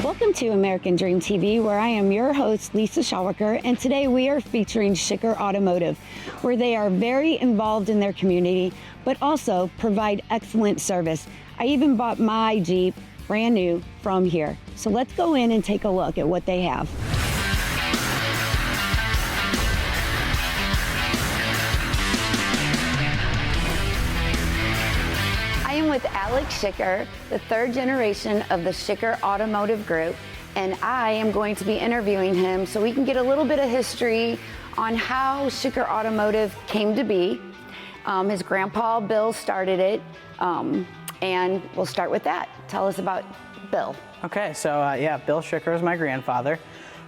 Welcome to American Dream TV, where I am your host, Lisa Schauwicker, and today we are featuring Schicker Automotive, where they are very involved in their community, but also provide excellent service. I even bought my Jeep brand new from here. So let's go in and take a look at what they have. I am with Alex Schicker, the third generation of the Schicker Automotive Group, and I am going to be interviewing him so we can get a little bit of history on how Schicker Automotive came to be. His grandpa, Bill, started it, and we'll start with that. Tell us about Bill. Okay, so yeah, Bill Schicker is my grandfather.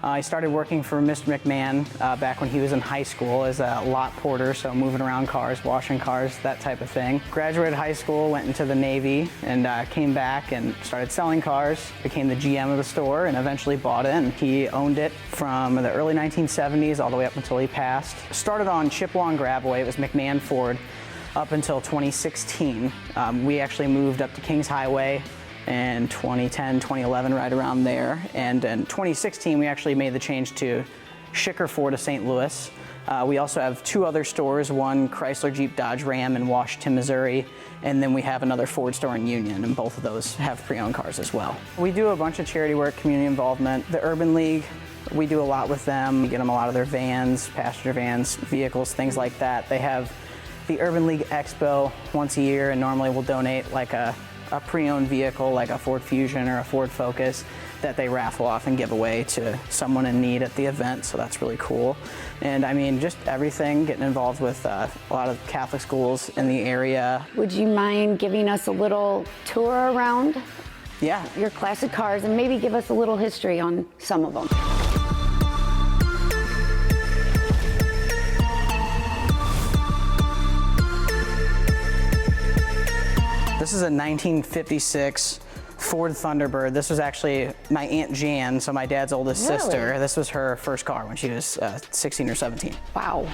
I started working for Mr. McMahon back when he was in high school as a lot porter, so moving around cars, washing cars, that type of thing. Graduated high school, went into the Navy, and came back and started selling cars, became the GM of the store, and eventually bought in. He owned it from the early 1970s all the way up until he passed. Started on Chippewa and Gravaway. It was McMahon Ford up until 2016. We actually moved up to Kings Highway in 2010, 2011, right around there. And in 2016, we actually made the change to Schicker Ford of St. Louis. We also have two other stores, one Chrysler Jeep Dodge Ram in Washington, Missouri, and then we have another Ford store in Union, and both of those have pre-owned cars as well. We do a bunch of charity work, community involvement. The Urban League, we do a lot with them. We get them a lot of their vans, passenger vans, vehicles, things like that. They have the Urban League Expo once a year, and normally we'll donate like a pre-owned vehicle like a Ford Fusion or a Ford Focus that they raffle off and give away to someone in need at the event, so that's really cool. And I mean, just everything, getting involved with a lot of Catholic schools in the area. Would you mind giving us a little tour around your classic cars and maybe give us a little history on some of them? This is a 1956 Ford Thunderbird. This was actually my Aunt Jan, so my dad's oldest sister. This was her first car when she was 16 or 17. Wow.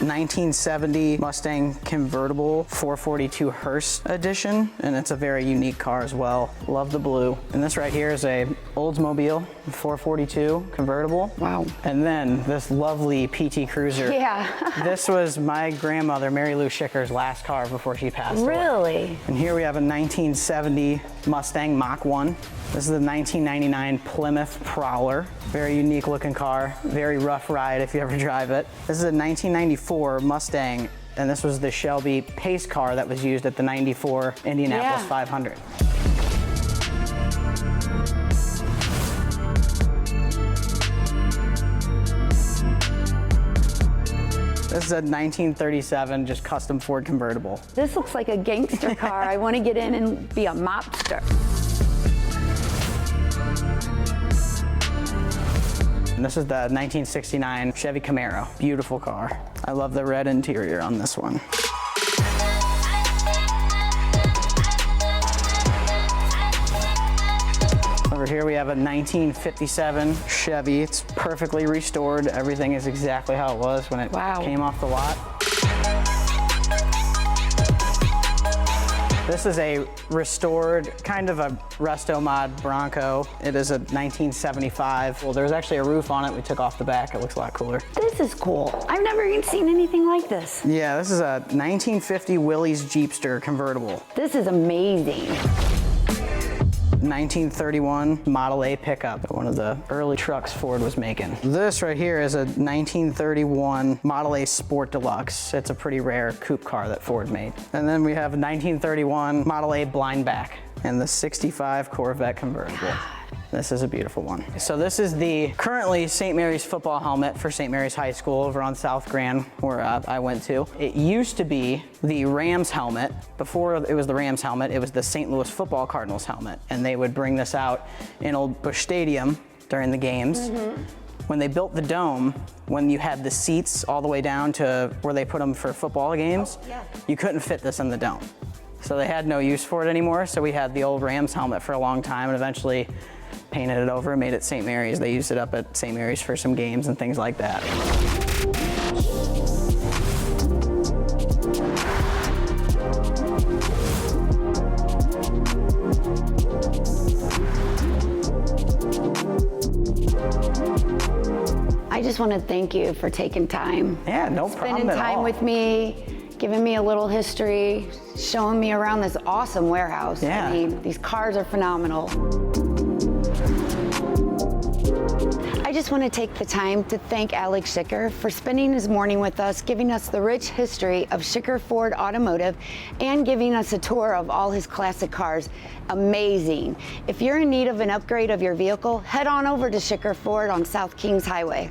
1970 Mustang convertible 442 Hearst edition, and it's a very unique car as well. Love the blue. And this right here is a Oldsmobile 442 convertible. Wow. And then this lovely PT Cruiser. Yeah. This was my grandmother, Mary Lou Schicker's last car before she passed away. Really? And here we have a 1970 Mustang Mach 1. This is the 1999 Plymouth Prowler. Very unique looking car, very rough ride if you ever drive it. This is a 1994 Mustang, and this was the Shelby pace car that was used at the 94 Indianapolis 500. This is a 1937 just custom Ford convertible. This looks like a gangster car. I want to get in and be a mobster. And this is the 1969 Chevy Camaro. Beautiful car. I love the red interior on this one. Over here we have a 1957 Chevy. It's perfectly restored. Everything is exactly how it was when it came off the lot. This is a restored, kind of a resto mod Bronco. It is a 1975. Well, there's actually a roof on it. We took off the back. It looks a lot cooler. This is cool. I've never even seen anything like this. Yeah, this is a 1950 Willys Jeepster convertible. This is amazing. 1931 Model A pickup, one of the early trucks Ford was making. This right here is a 1931 Model A Sport Deluxe. It's a pretty rare coupe car that Ford made. And then we have a 1931 Model A Blindback and the 65 Corvette convertible. This is a beautiful one. So this is the currently St. Mary's football helmet for St. Mary's High School over on South Grand, where I went to. It used to be the Rams helmet. Before it was the Rams helmet, it was the St. Louis Football Cardinals helmet. And they would bring this out in Old Busch Stadium during the games. When they built the dome, when you had the seats all the way down to where they put them for football games, you couldn't fit this in the dome. So they had no use for it anymore. So we had the old Rams helmet for a long time, and eventually painted it over and made it St. Mary's. They used it up at St. Mary's for some games and things like that. I just want to thank you for taking time. Yeah, no problem Spending at time all. with me, giving me a little history, showing me around this awesome warehouse. Yeah. I mean, these cars are phenomenal. I just want to take the time to thank Alex Schicker for spending his morning with us, giving us the rich history of Schicker Ford Automotive and giving us a tour of all his classic cars. Amazing. If you're in need of an upgrade of your vehicle, head on over to Schicker Ford on South Kings Highway.